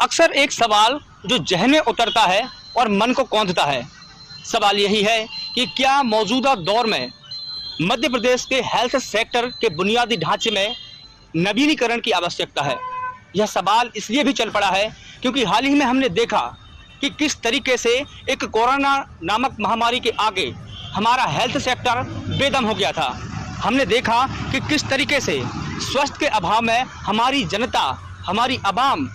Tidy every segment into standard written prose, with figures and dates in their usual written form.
अक्सर एक सवाल जो जहन में उतरता है और मन को कौंधता है, सवाल यही है कि क्या मौजूदा दौर में मध्य प्रदेश के हेल्थ सेक्टर के बुनियादी ढांचे में नवीनीकरण की आवश्यकता है। यह सवाल इसलिए भी चल पड़ा है क्योंकि हाल ही में हमने देखा कि किस तरीके से एक कोरोना नामक महामारी के आगे हमारा हेल्थ सेक्टर बेदम हो गया था। हमने देखा कि किस तरीके से स्वास्थ्य के अभाव में हमारी जनता, हमारी आवाम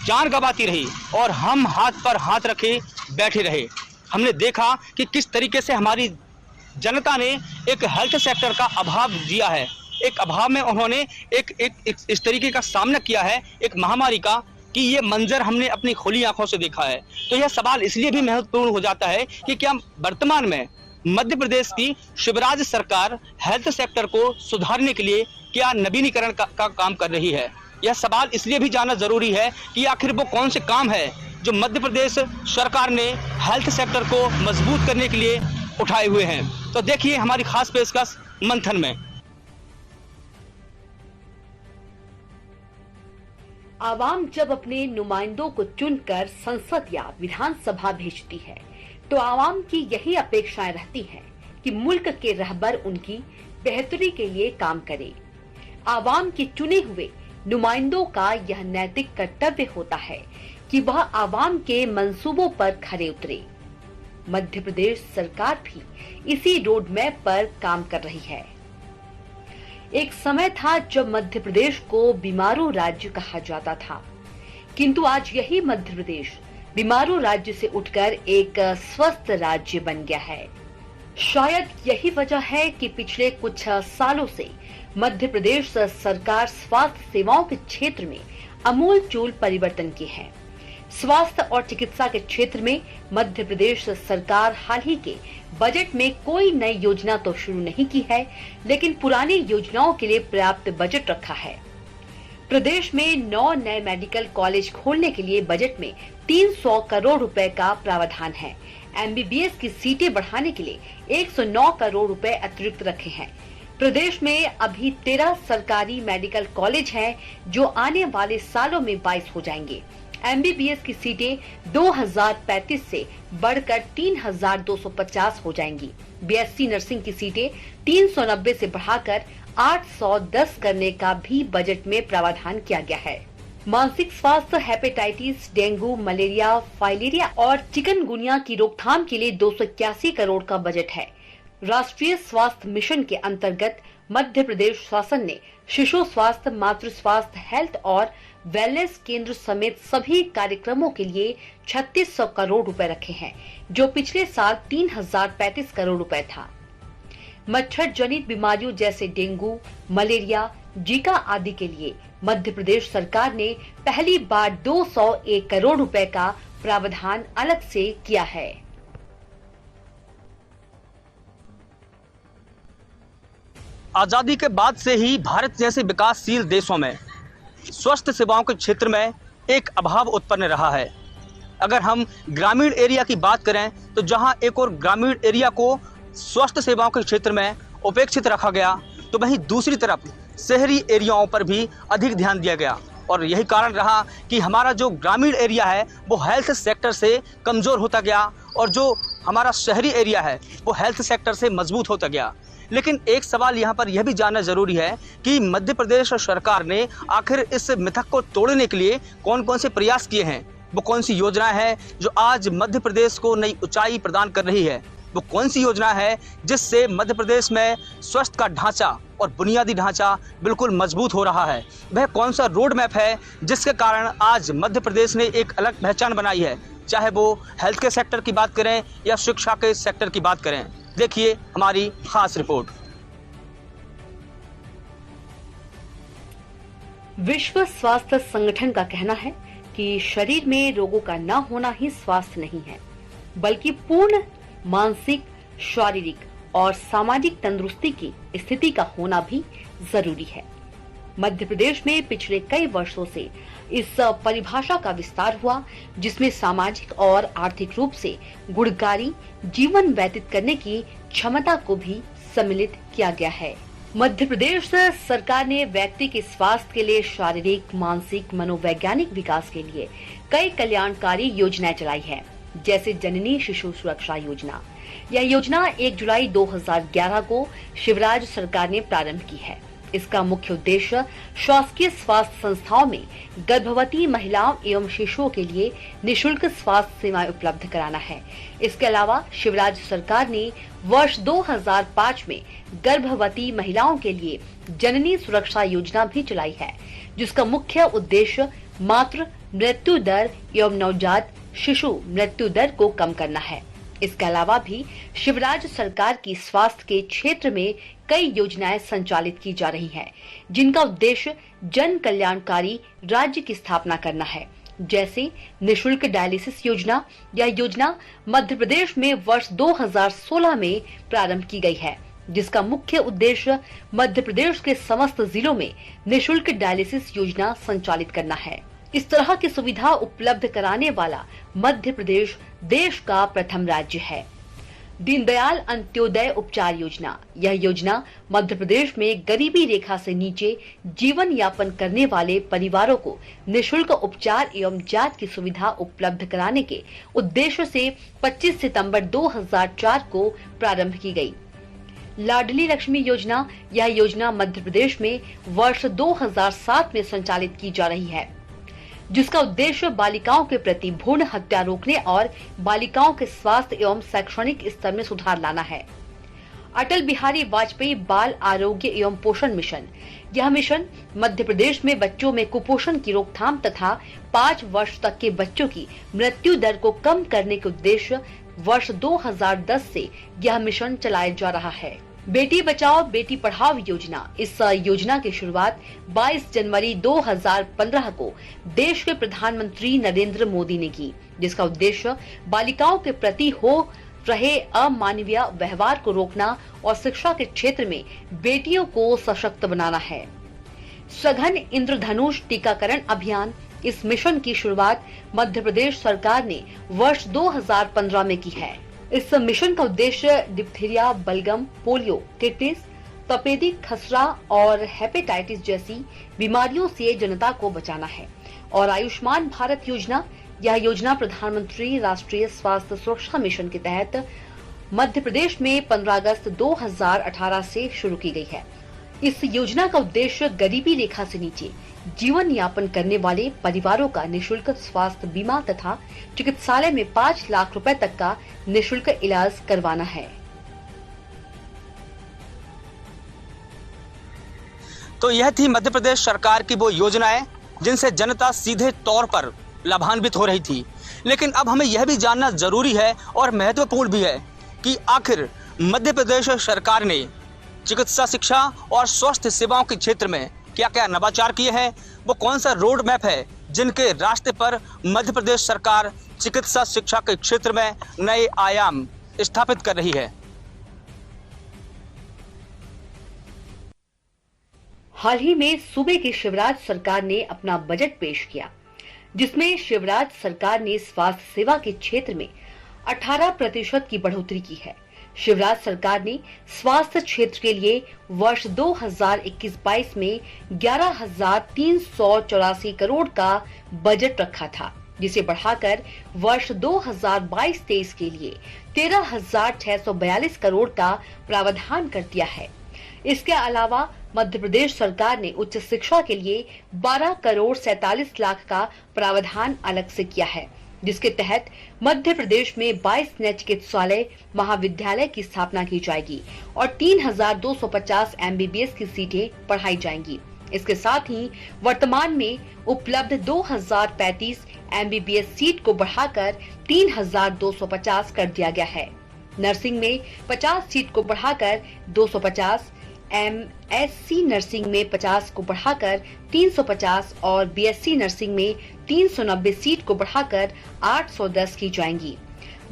जान गंवाती रही और हम हाथ पर हाथ रखे बैठे रहे। हमने देखा कि किस तरीके से हमारी जनता ने एक हेल्थ सेक्टर का अभाव जिया है, एक अभाव में उन्होंने एक इस तरीके का सामना किया है एक महामारी का कि ये मंजर हमने अपनी खुली आंखों से देखा है। तो यह सवाल इसलिए भी महत्वपूर्ण हो जाता है कि क्या वर्तमान में मध्य प्रदेश की शिवराज सरकार हेल्थ सेक्टर को सुधारने के लिए क्या नवीनीकरण का काम कर रही है। यह सवाल इसलिए भी जानना जरूरी है कि आखिर वो कौन से काम है जो मध्य प्रदेश सरकार ने हेल्थ सेक्टर को मजबूत करने के लिए उठाए हुए हैं। तो देखिए हमारी खास पेशकश मंथन में। आवाम जब अपने नुमाइंदों को चुनकर संसद या विधानसभा भेजती है तो आवाम की यही अपेक्षाएं रहती हैं कि मुल्क के रहबर उनकी बेहतरी के लिए काम करे। आवाम के चुने हुए नुमाइंदों का यह नैतिक कर्तव्य होता है कि वह आवाम के मंसूबों पर खरे उतरे। मध्य प्रदेश सरकार भी इसी रोड मैप पर काम कर रही है। एक समय था जब मध्य प्रदेश को बीमारू राज्य कहा जाता था, किंतु आज यही मध्य प्रदेश बीमारू राज्य से उठकर एक स्वस्थ राज्य बन गया है। शायद यही वजह है कि पिछले कुछ सालों से मध्य प्रदेश सरकार स्वास्थ्य सेवाओं के क्षेत्र में आमूल-चूल परिवर्तन की है। स्वास्थ्य और चिकित्सा के क्षेत्र में मध्य प्रदेश सरकार हाल ही के बजट में कोई नई योजना तो शुरू नहीं की है, लेकिन पुरानी योजनाओं के लिए पर्याप्त बजट रखा है। प्रदेश में 9 नए मेडिकल कॉलेज खोलने के लिए बजट में 300 करोड़ रुपए का प्रावधान है। एमबीबीएस की सीटें बढ़ाने के लिए 109 करोड़ रुपए अतिरिक्त रखे हैं। प्रदेश में अभी 13 सरकारी मेडिकल कॉलेज हैं, जो आने वाले सालों में 22 हो जाएंगे। एमबीबीएस की सीटें 2035 से बढ़कर 3250 हो जाएंगी। बीएससी नर्सिंग की सीटें 390 से बढ़ाकर 810 करने का भी बजट में प्रावधान किया गया है। मानसिक स्वास्थ्य, हेपेटाइटिस, डेंगू, मलेरिया, फाइलेरिया और चिकनगुनिया की रोकथाम के लिए 281 करोड़ का बजट है। राष्ट्रीय स्वास्थ्य मिशन के अंतर्गत मध्य प्रदेश शासन ने शिशु स्वास्थ्य, मातृ स्वास्थ्य, हेल्थ और वेलनेस केंद्र समेत सभी कार्यक्रमों के लिए 3600 करोड़ रुपए रखे हैं, जो पिछले साल 3035 करोड़ रुपए था। मच्छर जनित बीमारियों जैसे डेंगू, मलेरिया, जीका आदि के लिए मध्य प्रदेश सरकार ने पहली बार 201 करोड़ रुपए का प्रावधान अलग से किया है। आजादी के बाद से ही भारत जैसे विकासशील देशों में स्वास्थ्य सेवाओं के क्षेत्र में एक अभाव उत्पन्न रहा है। अगर हम ग्रामीण एरिया की बात करें तो जहां एक और ग्रामीण एरिया को स्वास्थ्य सेवाओं के क्षेत्र में उपेक्षित रखा गया, तो वहीं दूसरी तरफ शहरी एरियाओं पर भी अधिक ध्यान दिया गया। और यही कारण रहा कि हमारा जो ग्रामीण एरिया है वो हेल्थ सेक्टर से कमज़ोर होता गया और जो हमारा शहरी एरिया है वो हेल्थ सेक्टर से मजबूत होता गया। लेकिन एक सवाल यहाँ पर यह भी जानना जरूरी है कि मध्य प्रदेश सरकार ने आखिर इस मिथक को तोड़ने के लिए कौन कौन से प्रयास किए हैं, वो कौन सी योजना है जो आज मध्य प्रदेश को नई ऊंचाई प्रदान कर रही है, वो कौन सी योजना है जिससे मध्य प्रदेश में स्वास्थ्य का ढांचा और बुनियादी ढांचा बिल्कुल मजबूत हो रहा है। वह कौन सा रोड मैप है जिसके कारण आज मध्य प्रदेश ने एक अलग पहचान बनाई है, चाहे वो हेल्थ के सेक्टर की बात करें या शिक्षा के सेक्टर की बात करें। देखिए हमारी खास रिपोर्ट। विश्व स्वास्थ्य संगठन का कहना है कि शरीर में रोगों का न होना ही स्वास्थ्य नहीं है, बल्कि पूर्ण मानसिक, शारीरिक और सामाजिक तंदुरुस्ती की स्थिति का होना भी जरूरी है। मध्य प्रदेश में पिछले कई वर्षों से इस परिभाषा का विस्तार हुआ, जिसमें सामाजिक और आर्थिक रूप से गुणकारी जीवन व्यतीत करने की क्षमता को भी सम्मिलित किया गया है। मध्य प्रदेश सरकार ने व्यक्ति के स्वास्थ्य के लिए शारीरिक, मानसिक, मनोवैज्ञानिक विकास के लिए कई कल्याणकारी योजनाएं चलाई है, जैसे जननी शिशु सुरक्षा योजना। यह योजना 1 जुलाई 2011 को शिवराज सरकार ने प्रारंभ की है। इसका मुख्य उद्देश्य शासकीय स्वास्थ्य संस्थाओं में गर्भवती महिलाओं एवं शिशुओं के लिए निशुल्क स्वास्थ्य सेवाएं उपलब्ध कराना है। इसके अलावा शिवराज सरकार ने वर्ष 2005 में गर्भवती महिलाओं के लिए जननी सुरक्षा योजना भी चलाई है, जिसका मुख्य उद्देश्य मातृ मृत्यु दर एवं नवजात शिशु मृत्यु दर को कम करना है। इसके अलावा भी शिवराज सरकार की स्वास्थ्य के क्षेत्र में कई योजनाएं संचालित की जा रही हैं, जिनका उद्देश्य जन कल्याणकारी राज्य की स्थापना करना है, जैसे निशुल्क डायलिसिस योजना। यह योजना मध्य प्रदेश में वर्ष 2016 में प्रारंभ की गई है, जिसका मुख्य उद्देश्य मध्य प्रदेश के समस्त जिलों में निशुल्क डायलिसिस योजना संचालित करना है। इस तरह की सुविधा उपलब्ध कराने वाला मध्य प्रदेश देश का प्रथम राज्य है। दीनदयाल अंत्योदय उपचार योजना। यह योजना मध्य प्रदेश में गरीबी रेखा से नीचे जीवन यापन करने वाले परिवारों को निशुल्क उपचार एवं जांच की सुविधा उपलब्ध कराने के उद्देश्य से 25 सितंबर 2004 को प्रारंभ की गई। लाडली लक्ष्मी योजना। यह योजना मध्य प्रदेश में वर्ष 2007 में संचालित की जा रही है, जिसका उद्देश्य बालिकाओं के प्रति भ्रूण हत्या रोकने और बालिकाओं के स्वास्थ्य एवं शैक्षणिक स्तर में सुधार लाना है। अटल बिहारी वाजपेयी बाल आरोग्य एवं पोषण मिशन। यह मिशन मध्य प्रदेश में बच्चों में कुपोषण की रोकथाम तथा 5 वर्ष तक के बच्चों की मृत्यु दर को कम करने के उद्देश्य वर्ष 2010 से यह मिशन चलाया जा रहा है। बेटी बचाओ बेटी पढ़ाओ योजना। इस योजना की शुरुआत 22 जनवरी 2015 को देश के प्रधानमंत्री नरेंद्र मोदी ने की, जिसका उद्देश्य बालिकाओं के प्रति हो रहे अमानवीय व्यवहार को रोकना और शिक्षा के क्षेत्र में बेटियों को सशक्त बनाना है। सघन इंद्रधनुष टीकाकरण अभियान। इस मिशन की शुरुआत मध्य प्रदेश सरकार ने वर्ष 2015 में की है। इस मिशन का उद्देश्य डिप्थीरिया, बलगम, पोलियो, टिटनेस, तपेदिक, खसरा और हेपेटाइटिस जैसी बीमारियों से जनता को बचाना है। और आयुष्मान भारत योजना। यह योजना प्रधानमंत्री राष्ट्रीय स्वास्थ्य सुरक्षा मिशन के तहत मध्य प्रदेश में 15 अगस्त 2018 से शुरू की गई है। इस योजना का उद्देश्य गरीबी रेखा से नीचे जीवन यापन करने वाले परिवारों का निशुल्क स्वास्थ्य बीमा तथा चिकित्सालय में 5 लाख रुपए तक का निशुल्क इलाज करवाना है। तो यह थी मध्य प्रदेश सरकार की वो योजनाएं जिनसे जनता सीधे तौर पर लाभान्वित हो रही थी। लेकिन अब हमें यह भी जानना जरूरी है और महत्वपूर्ण भी है कि आखिर मध्य प्रदेश सरकार ने चिकित्सा शिक्षा और स्वास्थ्य सेवाओं के क्षेत्र में क्या क्या नवाचार किए हैं, वो कौन सा रोड मैप है जिनके रास्ते पर मध्य प्रदेश सरकार चिकित्सा शिक्षा के क्षेत्र में नए आयाम स्थापित कर रही है। हाल ही में सूबे की शिवराज सरकार ने अपना बजट पेश किया, जिसमें शिवराज सरकार ने स्वास्थ्य सेवा के क्षेत्र में 18% की बढ़ोतरी की है। शिवराज सरकार ने स्वास्थ्य क्षेत्र के लिए वर्ष 2021-22 में 11,384 करोड़ का बजट रखा था, जिसे बढ़ाकर वर्ष 2022-23 के लिए 13,642 करोड़ का प्रावधान कर दिया है। इसके अलावा मध्य प्रदेश सरकार ने उच्च शिक्षा के लिए 12 करोड़ 47 लाख का प्रावधान अलग से किया है, जिसके तहत मध्य प्रदेश में 22 नए चिकित्सालय महाविद्यालय की स्थापना की जाएगी और 3,250 MBBS की सीटें बढ़ाई जाएंगी। इसके साथ ही वर्तमान में उपलब्ध 2,035 MBBS सीट को बढ़ाकर 3,250 कर दिया गया है। नर्सिंग में 50 सीट को बढ़ाकर 250, MSc नर्सिंग में 50 को बढ़ाकर 350 और BSc नर्सिंग में 390 सीट को बढ़ाकर 810 की जाएंगी।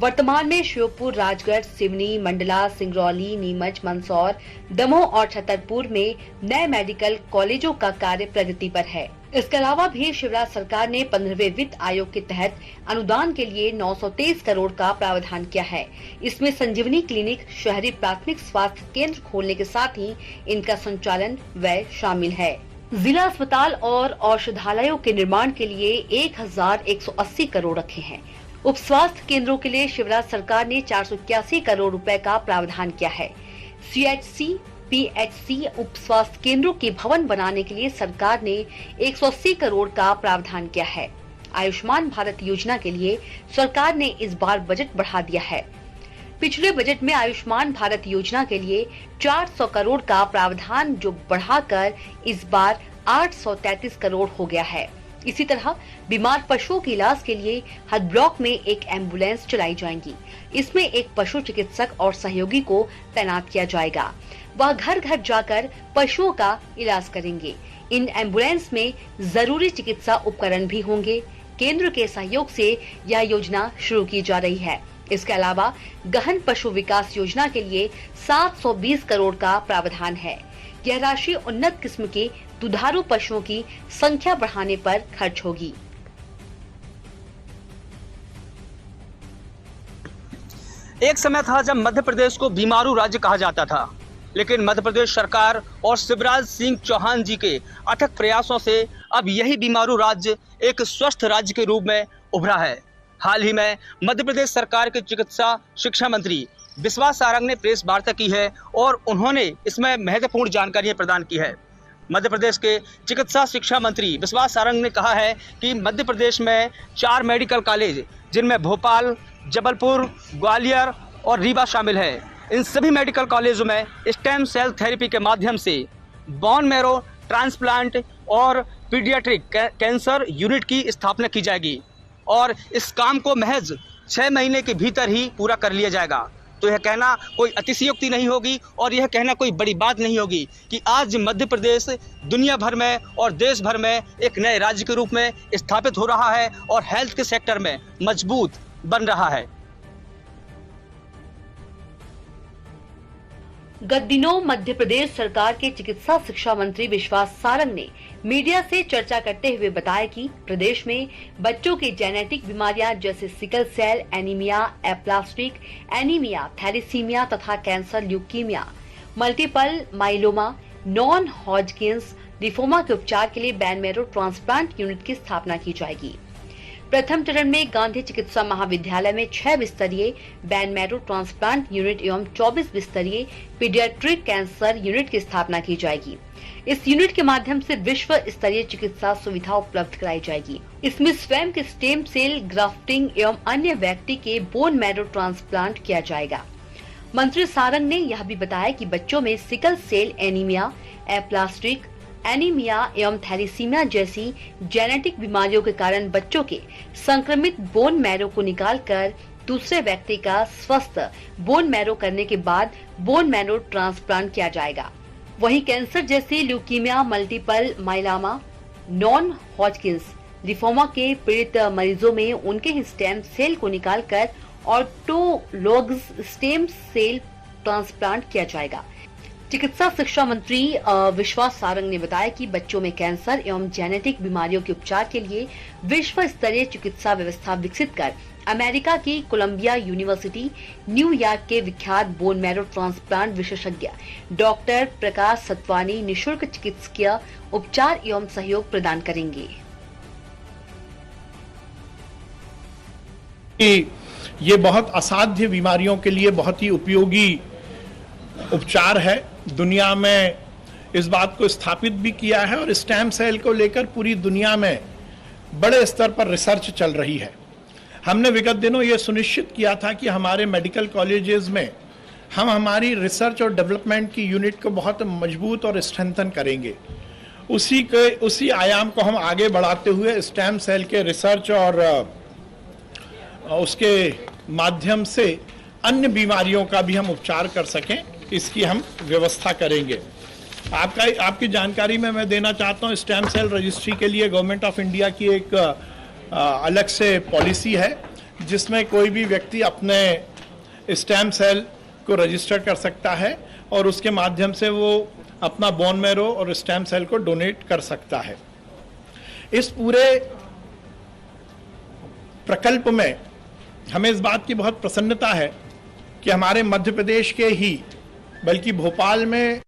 वर्तमान में श्योपुर, राजगढ़, सिवनी, मंडला, सिंगरौली, नीमच, मंदसौर, दमोह और छतरपुर में नए मेडिकल कॉलेजों का कार्य प्रगति पर है। इसके अलावा भी शिवराज सरकार ने 15वें वित्त आयोग के तहत अनुदान के लिए 923 करोड़ का प्रावधान किया है। इसमें संजीवनी क्लिनिक, शहरी प्राथमिक स्वास्थ्य केंद्र खोलने के साथ ही इनका संचालन व्यय शामिल है। जिला अस्पताल और औषधालयों के निर्माण के लिए 1180 करोड़ रखे हैं। उप स्वास्थ्य केंद्रों के लिए शिवराज सरकार ने 481 करोड़ रुपए का प्रावधान किया है। CHC, PHC उप स्वास्थ्य केंद्रों के भवन बनाने के लिए सरकार ने 180 करोड़ का प्रावधान किया है। आयुष्मान भारत योजना के लिए सरकार ने इस बार बजट बढ़ा दिया है। पिछले बजट में आयुष्मान भारत योजना के लिए 400 करोड़ का प्रावधान जो बढ़ाकर इस बार 833 करोड़ हो गया है। इसी तरह बीमार पशुओं के इलाज के लिए हर ब्लॉक में एक एम्बुलेंस चलाई जाएंगी। इसमें एक पशु चिकित्सक और सहयोगी को तैनात किया जाएगा। वह घर घर जाकर पशुओं का इलाज करेंगे। इन एम्बुलेंस में जरूरी चिकित्सा उपकरण भी होंगे। केंद्र के सहयोग से यह योजना शुरू की जा रही है। इसके अलावा गहन पशु विकास योजना के लिए 720 करोड़ का प्रावधान है। यह राशि उन्नत किस्म के दुधारू पशुओं की संख्या बढ़ाने पर खर्च होगी। एक समय था जब मध्य प्रदेश को बीमारू राज्य कहा जाता था, लेकिन मध्य प्रदेश सरकार और शिवराज सिंह चौहान जी के अथक प्रयासों से अब यही बीमारू राज्य एक स्वस्थ राज्य के रूप में उभरा है। हाल ही में मध्य प्रदेश सरकार के चिकित्सा शिक्षा मंत्री विश्वास सारंग ने प्रेस वार्ता की है और उन्होंने इसमें महत्वपूर्ण जानकारियां प्रदान की है। मध्य प्रदेश के चिकित्सा शिक्षा मंत्री विश्वास सारंग ने कहा है कि मध्य प्रदेश में 4 मेडिकल कॉलेज, जिनमें भोपाल, जबलपुर, ग्वालियर और रीवा शामिल है, इन सभी मेडिकल कॉलेजों में स्टेम सेल थेरेपी के माध्यम से बोन मैरो ट्रांसप्लांट और पीडियाट्रिक कैंसर यूनिट की स्थापना की जाएगी और इस काम को महज 6 महीने के भीतर ही पूरा कर लिया जाएगा। तो यह कहना कोई अतिशयोक्ति नहीं होगी और यह कहना कोई बड़ी बात नहीं होगी कि आज मध्य प्रदेश दुनिया भर में और देश भर में एक नए राज्य के रूप में स्थापित हो रहा है और हेल्थ के सेक्टर में मजबूत बन रहा है। गत दिनों मध्य प्रदेश सरकार के चिकित्सा शिक्षा मंत्री विश्वास सारंग ने मीडिया से चर्चा करते हुए बताया कि प्रदेश में बच्चों की जेनेटिक बीमारियां जैसे sickle cell anaemia, aplastic anaemia, thalassaemia तथा cancer, leukaemia, multiple myeloma, non Hodgkin's lymphoma के उपचार के लिए बोन मैरो ट्रांसप्लांट यूनिट की स्थापना की जाएगी। प्रथम चरण में गांधी चिकित्सा महाविद्यालय में 6 बिस्तरीय बोन मैरो ट्रांसप्लांट यूनिट एवं 24 बिस्तरीय पीडियाट्रिक कैंसर यूनिट की स्थापना की जाएगी। इस यूनिट के माध्यम से विश्व स्तरीय चिकित्सा सुविधा उपलब्ध कराई जाएगी। इसमें स्वयं के स्टेम सेल ग्राफ्टिंग एवं अन्य व्यक्ति के बोन मैरो ट्रांसप्लांट किया जाएगा। मंत्री सारंग ने यह भी बताया कि बच्चों में sickle cell anaemia, aplastic anaemia एवं थैलेसीमिया जैसी जेनेटिक बीमारियों के कारण बच्चों के संक्रमित बोन मैरो को निकालकर दूसरे व्यक्ति का स्वस्थ बोन मैरो करने के बाद बोन मैरो ट्रांसप्लांट किया जाएगा। वहीं कैंसर जैसे leukaemia, multiple myeloma, non Hodgkin's lymphoma के पीड़ित मरीजों में उनके ही स्टेम सेल को निकालकर ऑटोलोगस स्टेम सेल ट्रांसप्लांट किया जाएगा। चिकित्सा शिक्षा मंत्री विश्वास सारंग ने बताया कि बच्चों में कैंसर एवं जेनेटिक बीमारियों के उपचार के लिए विश्व स्तरीय चिकित्सा व्यवस्था विकसित कर अमेरिका की कोलंबिया यूनिवर्सिटी, न्यूयॉर्क के विख्यात बोन मैरो ट्रांसप्लांट विशेषज्ञ डॉक्टर प्रकाश सतवानी निःशुल्क चिकित्सकीय उपचार एवं सहयोग प्रदान करेंगे। ये बहुत असाध्य बीमारियों के लिए बहुत ही उपयोगी उपचार है। दुनिया में इस बात को स्थापित भी किया है और स्टेम सेल को लेकर पूरी दुनिया में बड़े स्तर पर रिसर्च चल रही है। हमने विगत दिनों ये सुनिश्चित किया था कि हमारे मेडिकल कॉलेजेस में हम हमारी रिसर्च और डेवलपमेंट की यूनिट को बहुत मजबूत और स्ट्रेंथन करेंगे। उसी आयाम को हम आगे बढ़ाते हुए स्टेम सेल के रिसर्च और उसके माध्यम से अन्य बीमारियों का भी हम उपचार कर सकें, इसकी हम व्यवस्था करेंगे। आपकी जानकारी में मैं देना चाहता हूँ, स्टेम सेल रजिस्ट्री के लिए गवर्नमेंट ऑफ इंडिया की एक अलग से पॉलिसी है जिसमें कोई भी व्यक्ति अपने स्टेम सेल को रजिस्टर कर सकता है और उसके माध्यम से वो अपना बोन मैरो और स्टेम सेल को डोनेट कर सकता है। इस पूरे प्रकल्प में हमें इस बात की बहुत प्रसन्नता है कि हमारे मध्य प्रदेश के ही बल्कि भोपाल में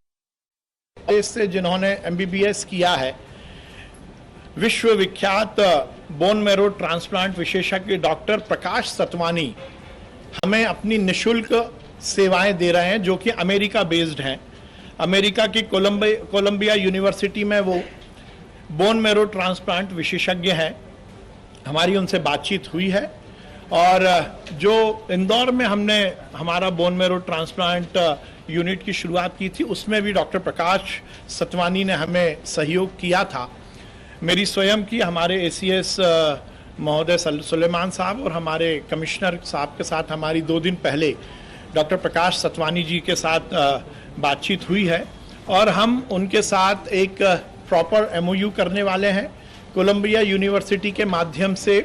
से जिन्होंने MBBS किया है, विश्वविख्यात बोन मैरो ट्रांसप्लांट विशेषज्ञ डॉक्टर प्रकाश सतवानी हमें अपनी निशुल्क सेवाएं दे रहे हैं, जो कि अमेरिका बेस्ड हैं। अमेरिका की कोलंबिया यूनिवर्सिटी में वो बोन मैरो ट्रांसप्लांट विशेषज्ञ हैं। हमारी उनसे बातचीत हुई है और जो इंदौर में हमने हमारा बोन मैरो ट्रांसप्लांट यूनिट की शुरुआत की थी, उसमें भी डॉक्टर प्रकाश सतवानी ने हमें सहयोग किया था। मेरी स्वयं की हमारे ACS महोदय सुलेमान साहब और हमारे कमिश्नर साहब के साथ हमारी 2 दिन पहले डॉक्टर प्रकाश सतवानी जी के साथ बातचीत हुई है और हम उनके साथ एक प्रॉपर MOU करने वाले हैं। कोलंबिया यूनिवर्सिटी के माध्यम से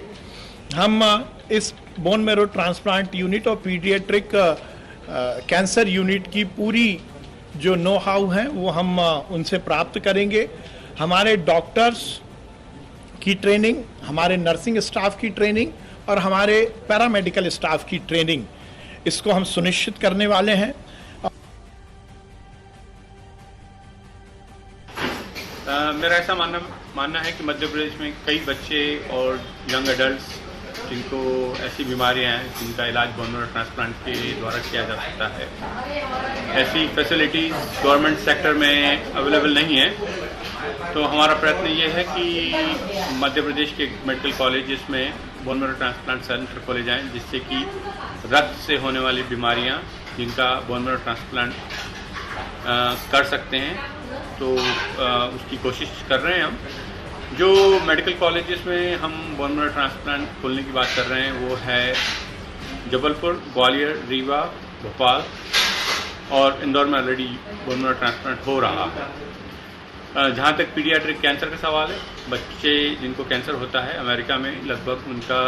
हम इस बोन मैरो ट्रांसप्लांट यूनिट और पीडियाट्रिक कैंसर यूनिट की पूरी जो नो हाउ है वो हम उनसे प्राप्त करेंगे। हमारे डॉक्टर्स की ट्रेनिंग, हमारे नर्सिंग स्टाफ की ट्रेनिंग और हमारे पैरामेडिकल स्टाफ की ट्रेनिंग, इसको हम सुनिश्चित करने वाले हैं। मेरा ऐसा मानना है कि मध्य प्रदेश में कई बच्चे और यंग एडल्ट्स जिनको ऐसी बीमारियां हैं जिनका इलाज बोन मैरो ट्रांसप्लांट के द्वारा किया जा सकता है, ऐसी फैसिलिटीज़ गवर्नमेंट सेक्टर में अवेलेबल नहीं है। तो हमारा प्रयत्न ये है कि मध्य प्रदेश के मेडिकल कॉलेजेस में बोन मैरो ट्रांसप्लांट सेंटर खोले जाएं, जिससे कि रक्त से होने वाली बीमारियां जिनका बोन मैरो ट्रांसप्लांट कर सकते हैं, तो उसकी कोशिश कर रहे हैं हम। जो मेडिकल कॉलेजेस में हम बोन मैरो ट्रांसप्लांट खोलने की बात कर रहे हैं वो है जबलपुर, ग्वालियर, रीवा, भोपाल और इंदौर में ऑलरेडी बोन मैरो ट्रांसप्लांट हो रहा है। जहाँ तक पीडियाट्रिक कैंसर का सवाल है, बच्चे जिनको कैंसर होता है अमेरिका में लगभग उनका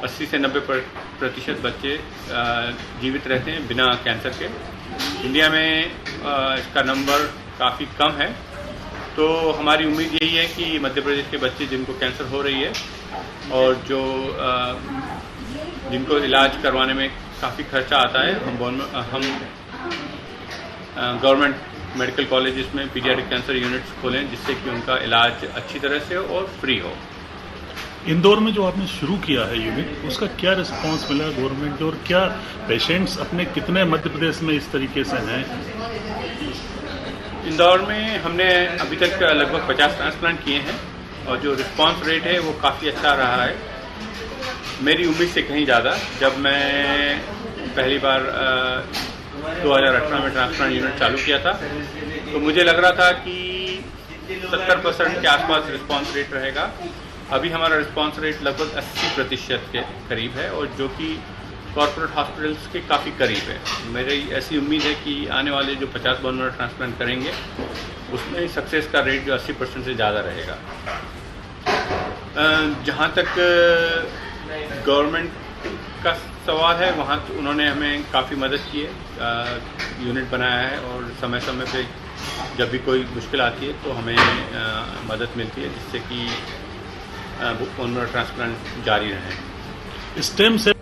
80 से 90% बच्चे जीवित रहते हैं बिना कैंसर के। इंडिया में इसका नंबर काफ़ी कम है। तो हमारी उम्मीद यही है कि मध्य प्रदेश के बच्चे जिनको कैंसर हो रही है और जो जिनको इलाज करवाने में काफ़ी खर्चा आता है, हम गवर्नमेंट मेडिकल कॉलेजेस में पीडियाट्रिक कैंसर यूनिट्स खोलें, जिससे कि उनका इलाज अच्छी तरह से और फ्री हो। इंदौर में जो आपने शुरू किया है यूनिट, उसका क्या रिस्पांस मिला गवर्नमेंट, और क्या पेशेंट्स अपने कितने मध्य प्रदेश में इस तरीके से हैं? इंदौर में हमने अभी तक लगभग 50 ट्रांसप्लांट किए हैं और जो रिस्पांस रेट है वो काफ़ी अच्छा रहा है, मेरी उम्मीद से कहीं ज़्यादा। जब मैं पहली बार 2018 में ट्रांसप्लांट यूनिट चालू किया था तो मुझे लग रहा था कि 70% के आसपास रिस्पांस रेट रहेगा। अभी हमारा रिस्पांस रेट लगभग 80% के करीब है और जो कि कॉर्पोरेट हॉस्पिटल्स के काफ़ी करीब है। मेरी ऐसी उम्मीद है कि आने वाले जो 50 बोन मैरो ट्रांसप्लांट करेंगे उसमें सक्सेस का रेट जो 80% से ज़्यादा रहेगा। जहाँ तक गवर्नमेंट का सवाल है, वहाँ उन्होंने हमें काफ़ी मदद की है, यूनिट बनाया है और समय समय पे जब भी कोई मुश्किल आती है तो हमें मदद मिलती है, जिससे कि बोन मैरो ट्रांसप्लांट जारी रहे। स्टेम से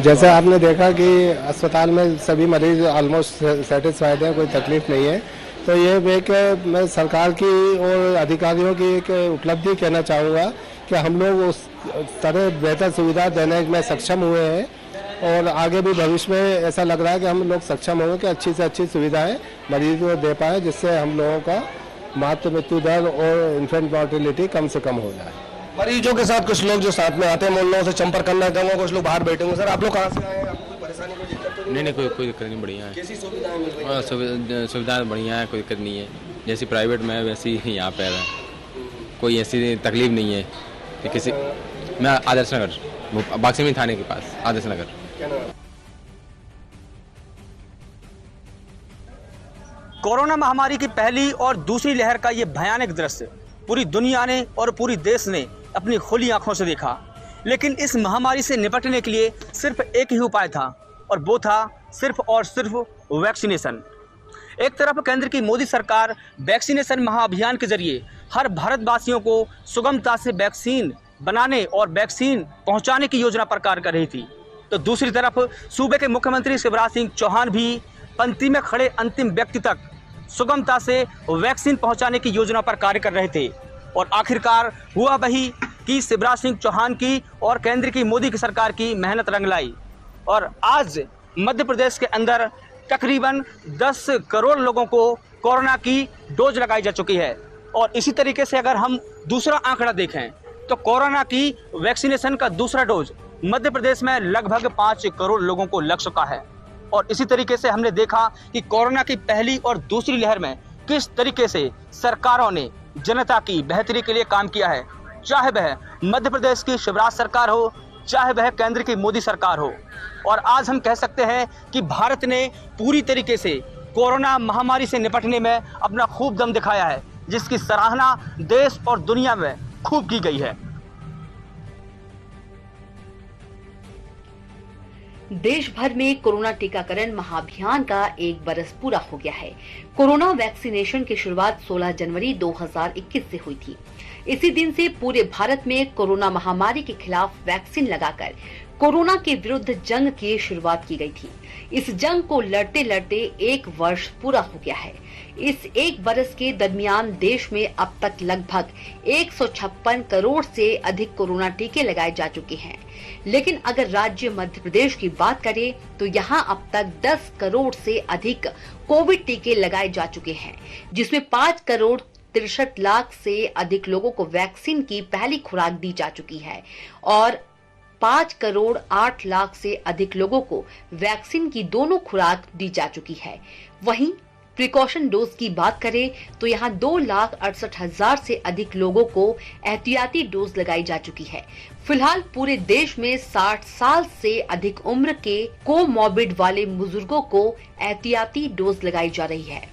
जैसे आपने देखा कि अस्पताल में सभी मरीज ऑलमोस्ट सेटिस्फाइड हैं, कोई तकलीफ नहीं है। तो ये एक मैं सरकार की और अधिकारियों की एक उपलब्धि कहना चाहूँगा कि हम लोग उस तरह बेहतर सुविधा देने में सक्षम हुए हैं और आगे भी भविष्य में ऐसा लग रहा है कि हम लोग सक्षम होंगे कि अच्छी से अच्छी सुविधाएं मरीज को दे पाएँ, जिससे हम लोगों का मातृ मृत्यु दर और इन्फेंट मॉर्टिलिटी कम से कम हो जाए। मरीजों के साथ कुछ लोग जो साथ में आते हैं, मैं उन लोगों से संपर्क करना चाहूँगा, कुछ लोग बाहर बैठे होंगे। सर, आप लोग कहाँ से आए हैं? आपको कोई परेशानी, कोई दिक्कत तो नहीं, कोई दिक्कत नहीं, बढ़िया है। कैसी सुविधाएं मिल रही हैं? सुविधाएं बढ़िया है, कोई दिक्कत नहीं है। जैसी प्राइवेट में है वैसी यहाँ पे है, कोई ऐसी तकलीफ नहीं है कि किसी। मैं आदर्श नगर, बाक्समी थाने के पास, आदर्श नगर। कोरोना महामारी की पहली और दूसरी लहर का ये भयानक दृश्य पूरी दुनिया ने और पूरी देश ने अपनी खुली आंखों से देखा। लेकिन इस महामारी से निपटने के लिए सिर्फ एक ही उपाय था और वो था सिर्फ और सिर्फ वैक्सीनेशन। एक तरफ केंद्र की मोदी सरकार वैक्सीनेशन महाअभियान के जरिए हर भारतवासियों को सुगमता से वैक्सीन बनाने और वैक्सीन पहुंचाने की योजना पर कार्य कर रही थी, तो दूसरी तरफ सूबे के मुख्यमंत्री शिवराज सिंह चौहान भी पंक्ति में खड़े अंतिम व्यक्ति तक सुगमता से वैक्सीन पहुंचाने की योजना पर कार्य कर रहे थे। और आखिरकार हुआ वही कि शिवराज सिंह चौहान की और केंद्र की मोदी की सरकार की मेहनत रंग लाई और आज मध्य प्रदेश के अंदर तकरीबन 10 करोड़ लोगों को कोरोना की डोज लगाई जा चुकी है। और इसी तरीके से अगर हम दूसरा आंकड़ा देखें तो कोरोना की वैक्सीनेशन का दूसरा डोज मध्य प्रदेश में लगभग 5 करोड़ लोगों को लग चुका है। और इसी तरीके से हमने देखा कि कोरोना की पहली और दूसरी लहर में किस तरीके से सरकारों ने जनता की बेहतरी के लिए काम किया है, चाहे वह मध्य प्रदेश की शिवराज सरकार हो, चाहे वह केंद्र की मोदी सरकार हो। और आज हम कह सकते हैं कि भारत ने पूरी तरीके से कोरोना महामारी से निपटने में अपना खूब दम दिखाया है, जिसकी सराहना देश और दुनिया में खूब की गई है। देश भर में कोरोना टीकाकरण महाअभियान का 1 बरस पूरा हो गया है। कोरोना वैक्सीनेशन की शुरुआत 16 जनवरी 2021 से हुई थी। इसी दिन से पूरे भारत में कोरोना महामारी के खिलाफ वैक्सीन लगाकर कोरोना के विरुद्ध जंग की शुरुआत की गई थी। इस जंग को लड़ते लड़ते 1 वर्ष पूरा हो गया है। इस 1 बरस के दरमियान देश में अब तक लगभग 156 करोड़ से अधिक कोरोना टीके लगाए जा चुके हैं। लेकिन अगर राज्य मध्य प्रदेश की बात करें तो यहाँ अब तक 10 करोड़ से अधिक कोविड टीके लगाए जा चुके हैं, जिसमें 5 करोड़ 63 लाख से अधिक लोगों को वैक्सीन की पहली खुराक दी जा चुकी है और 5 करोड़ 8 लाख से अधिक लोगों को वैक्सीन की दोनों खुराक दी जा चुकी है। वहीं प्रिकॉशन डोज की बात करें तो यहाँ 2,68,000 से अधिक लोगों को एहतियाती डोज लगाई जा चुकी है। फिलहाल पूरे देश में 60 साल से अधिक उम्र के कोमॉर्बिड वाले बुजुर्गों को एहतियाती डोज लगाई जा रही है।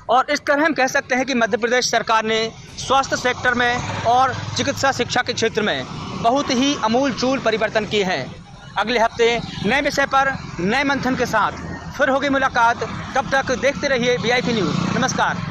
और इस तरह हम कह सकते हैं कि मध्य प्रदेश सरकार ने स्वास्थ्य सेक्टर में और चिकित्सा शिक्षा के क्षेत्र में बहुत ही अमूलचूल परिवर्तन किए हैं। अगले हफ्ते नए विषय पर नए मंथन के साथ फिर होगी मुलाकात। तब तक देखते रहिए VIP न्यूज़। नमस्कार।